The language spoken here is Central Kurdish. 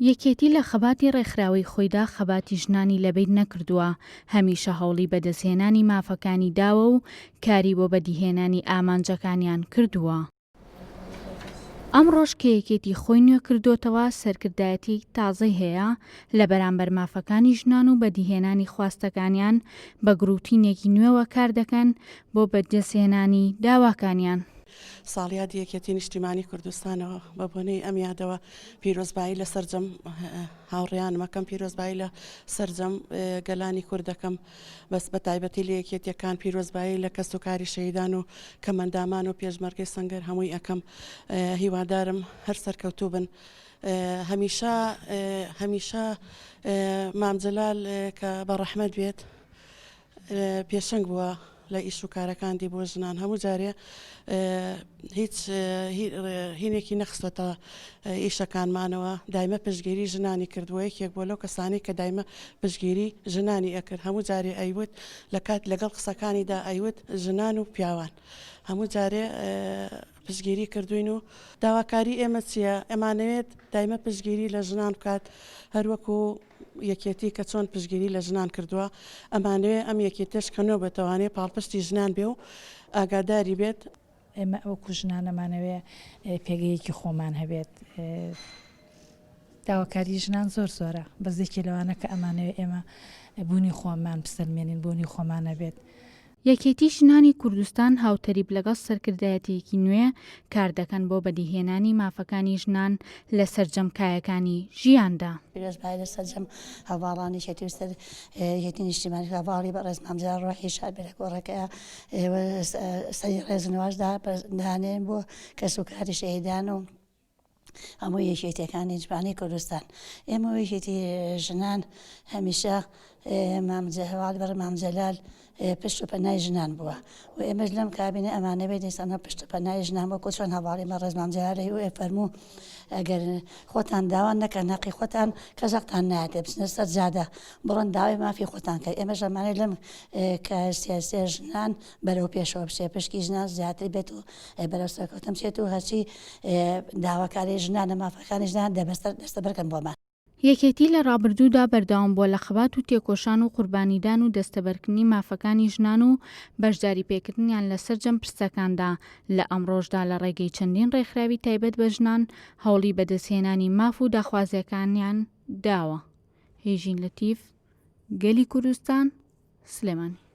یەکێتی لە خەباتی ڕێکخراوەی خۆیدا خەباتی ژنانی لەبیر نەکردووە، هەمیشە هەوڵی بەدەستهێنانی مافەکانی داوە و کاری بۆ بەدیهێنانی ئامانجەکانیان کردووە. ئەم ڕۆژ کە یەکێتی خۆی نوێ کردوتەوە سەرکردایەتی تازەی هەیە لە بەرامبەر مافەکانی ژنان و بەدیهێنانی خواستەکانیان بە گروتینێکی نوێوە کار دەکەن بۆ بەدەستهێنانی داواکانیان. ساڵیادی یەکێتی نیشتیمانی کوردستانەوە بە بۆنەی ئەم یادەوە پیرۆزبایی لە سەرجەم هاوڕێیان مەکەم پیرۆزبایی لە سەرجەم گەلانی کوردەکەم بەس بە تایبەتی لە یەکێتیەکان پیرۆزبایی لە کەس و کاری شەیدان و کەمەندامان و پێشمەرگەی سەنگەر هەمووی ئەەکەم. هیوادارم هەر سەرکەوتوو بن. هەمیشە مامجەلال کە بە ڕەحمەت بێت پێشنگ بووە لە ئیش و کارەکاندی بۆ ژنان هەموو جارێ هیچ هینێکی نەخستۆتە ئیشەکانمانەوە دایمە پشتگیری ژنانی کردووە یەکێک بۆ لەو کەسانی کە دایمە پشتگیری ژنانی ئەکرد هەموو جارێ ئەیوت لە کات لەگەڵ قسەکانیدا ئەیوت ژنان و پیاوان هەموو جارێ پشتگیری کردوین و داواکاری ئێمە چییە؟ ئەمانەوێت دایمە پشتگیری لە ژنان بکات هەروەکو یەکێتی کە چۆن پشتگیری لە ژنان کردووە ئەمانوێ ئەم یەکێتش کەنەوە بێتوانێت پاڵپشتی ژنان بێ و ئاگاداری بێت. ئێمە ئەوکو ژنانەمانەوێ پێگەیەکی خۆمان هەبێت. داواکاری ژنان زۆرە بەزێکی لەوانە کە ئەمانەوێ ئێمە بوونی خۆمان بسەلمێنین بوونی خۆمانە بێت. یەکێتی ژنانی کوردستان هاوتەریب لەگەڵ سەرکردایەتێکی نوێ کار دەکەن بۆ بەدیهێنانی مافەکانی ژنان لە سەرجەمکایەکانی ژیاندا. پیرۆزبایی لە سەرجەم هەواڵانی یەکێتی نیشتیمانی هەواڵی بە ڕێز مامجار ڕۆحی شابێرە گۆڕەکەیە سەری ڕێزنەوەشدا دانێن بۆ کەس و کاری شەهیدان و هەموو یەکێتیەکانی جوانی کوردستان. ئێمە یەکێتی ژنان هەمیشە هەواڵی بەڕێز مامجەلال پشت و پەنای ژنان بووە و ئێمەش لەم کابینە ئەمانەوێت دەستانە پشت و پەنای ژنان بۆ چۆن هەواڵی بە ڕێز مامجەلال و فەرموو ئەگەر خۆتان داوا نەکەن نەقی خۆتان کەژەقتان نایەتێ بچنە سەر جادە بڕۆن داوای مافی خۆتان کە ئێمەش ئەمانەی لەم کە سیاسە ژنان بەرەو پێشەوە بچێ پشکی ژنان زیاتر بێت و بەرەو سەرکەوتن بچێت و هەرچی داواکاری ژنانە مافەکانی ژنان دەستە بەرکەن بۆمان. یەکێتی لە ڕابردوودا بەردەوام بۆ لە خەبات و تێکۆشان و قوربانیدان و دەستەبەرکردنی مافەکانی ژنان و بەشداری پێکردنیان لە سەرجەم پرسەکاندا لە ئەمڕۆژدا لە ڕێگەی چەندین ڕێکخراوی تایبەت بە ژنان هەوڵی بەدەستهێنانی ماف و داخوازیەکانیان داوە. هێژین لەتیف، گەلی کوردستان، سلێمانی.